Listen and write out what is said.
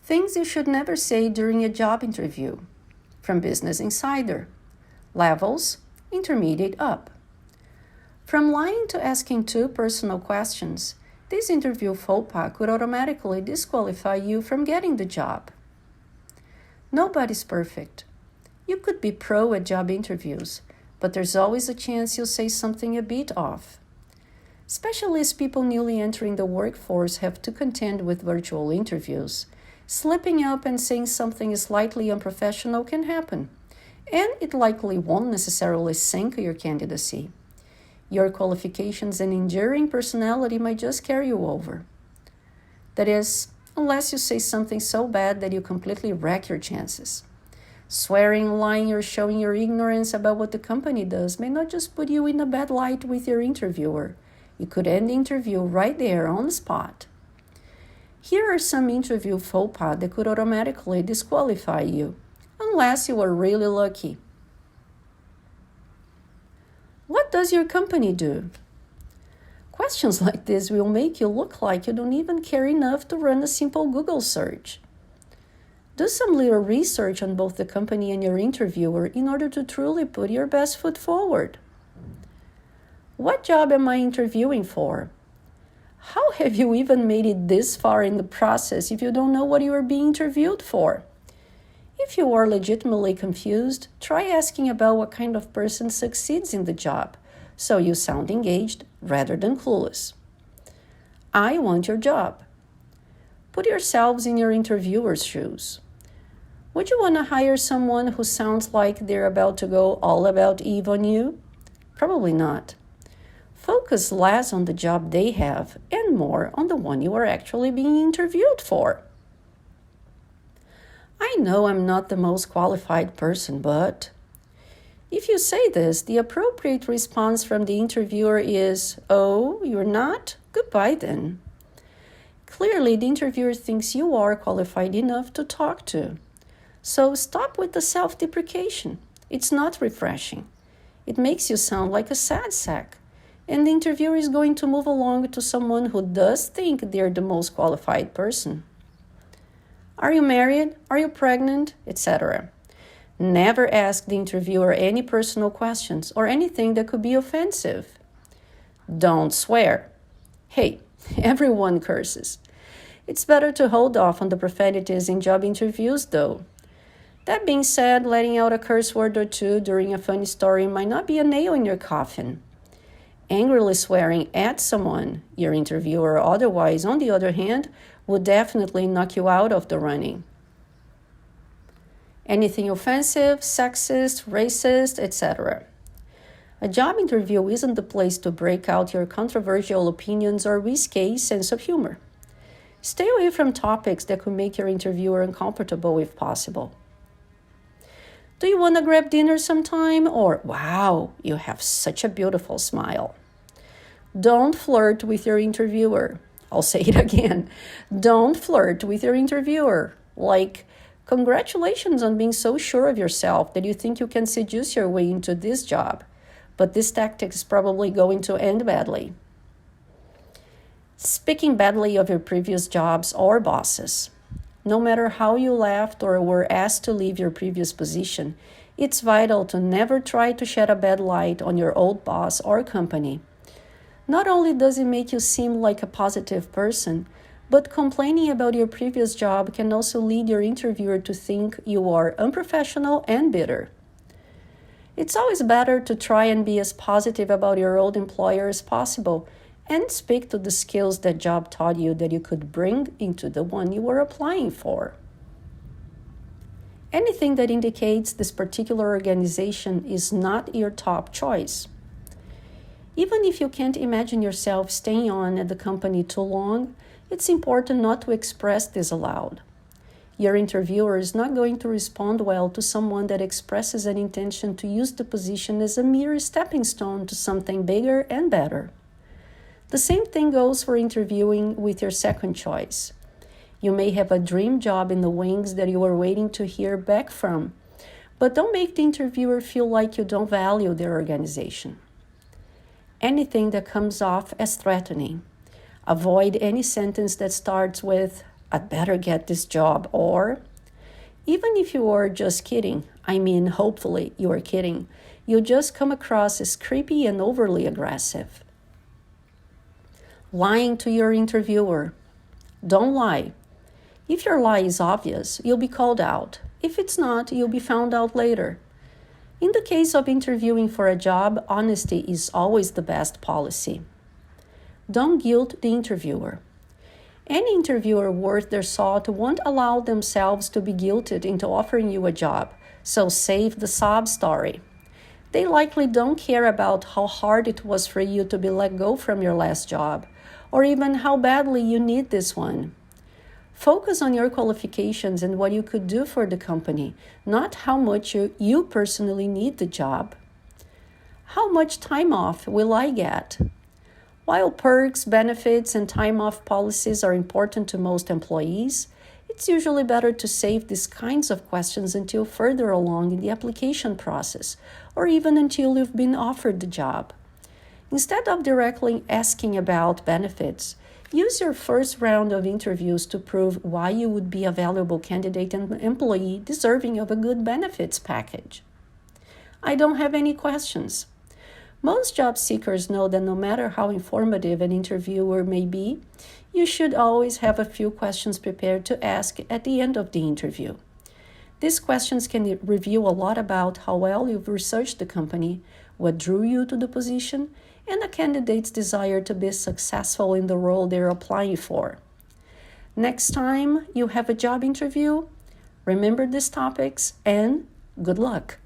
Things you should never say during a job interview. From Business Insider. Levels, intermediate up. From lying to asking too personal questions, this interview faux pas could automatically disqualify you from getting the job. Nobody's perfect. You could be pro at job interviews, but there's always a chance you'll say something a bit off. Especially as people newly entering the workforce have to contend with virtual interviews, slipping up and saying something slightly unprofessional can happen, and it likely won't necessarily sink your candidacy. Your qualifications and enduring personality might just carry you over. That is, unless you say something so bad that you completely wreck your chances. Swearing, lying, or showing your ignorance about what the company does may not just put you in a bad light with your interviewer. It could end the interview right there on the spot. Here are some interview faux pas that could automatically disqualify you, unless you are really lucky. What does your company do? Questions like this will make you look like you don't even care enough to run a simple Google search. Do some little research on both the company and your interviewer in order to truly put your best foot forward. What job am I interviewing for? How have you even made it this far in the process if you don't know what you are being interviewed for? If you are legitimately confused, try asking about what kind of person succeeds in the job, so you sound engaged rather than clueless. I want your job. Put yourselves in your interviewer's shoes. Would you want to hire someone who sounds like they're about to go all about Eve on you? Probably not. Focus less on the job they have and more on the one you are actually being interviewed for. I know I'm not the most qualified person, but... If you say this, the appropriate response from the interviewer is, "Oh, you're not? Goodbye then." Clearly, the interviewer thinks you are qualified enough to talk to. So stop with the self-deprecation. It's not refreshing. It makes you sound like a sad sack. And the interviewer is going to move along to someone who does think they're the most qualified person. Are you married? Are you pregnant? Etc. Never ask the interviewer any personal questions or anything that could be offensive. Don't swear. Hey, everyone curses. It's better to hold off on the profanities in job interviews, though. That being said, letting out a curse word or two during a funny story might not be a nail in your coffin. Angrily swearing at someone, your interviewer or otherwise, on the other hand, would definitely knock you out of the running. Anything offensive, sexist, racist, etc. A job interview isn't the place to break out your controversial opinions or risque sense of humor. Stay away from topics that could make your interviewer uncomfortable if possible. Do you want to grab dinner sometime? Or, wow, you have such a beautiful smile. Don't flirt with your interviewer. I'll say it again. Don't flirt with your interviewer. Like, congratulations on being so sure of yourself that you think you can seduce your way into this job. But this tactic is probably going to end badly. Speaking badly of your previous jobs or bosses. No matter how you left or were asked to leave your previous position, it's vital to never try to shed a bad light on your old boss or company. Not only does it make you seem like a positive person, but complaining about your previous job can also lead your interviewer to think you are unprofessional and bitter. It's always better to try and be as positive about your old employer as possible and speak to the skills that job taught you that you could bring into the one you were applying for. Anything that indicates this particular organization is not your top choice. Even if you can't imagine yourself staying on at the company too long, it's important not to express this aloud. Your interviewer is not going to respond well to someone that expresses an intention to use the position as a mere stepping stone to something bigger and better. The same thing goes for interviewing with your second choice. You may have a dream job in the wings that you are waiting to hear back from, but don't make the interviewer feel like you don't value their organization. Anything that comes off as threatening. Avoid any sentence that starts with, I'd better get this job, or even if you are just kidding, hopefully you are kidding, you'll just come across as creepy and overly aggressive. Lying to your interviewer. Don't lie. If your lie is obvious, you'll be called out. If it's not, you'll be found out later. In the case of interviewing for a job, honesty is always the best policy. Don't guilt the interviewer. Any interviewer worth their salt won't allow themselves to be guilted into offering you a job, so save the sob story. They likely don't care about how hard it was for you to be let go from your last job, or even how badly you need this one. Focus on your qualifications and what you could do for the company, not how much you personally need the job. How much time off will I get? While perks, benefits, and time off policies are important to most employees, it's usually better to save these kinds of questions until further along in the application process, or even until you've been offered the job. Instead of directly asking about benefits, use your first round of interviews to prove why you would be a valuable candidate and employee deserving of a good benefits package. I don't have any questions. Most job seekers know that no matter how informative an interviewer may be, you should always have a few questions prepared to ask at the end of the interview. These questions can reveal a lot about how well you've researched the company, what drew you to the position, and a candidate's desire to be successful in the role they're applying for. Next time you have a job interview, remember these topics and good luck.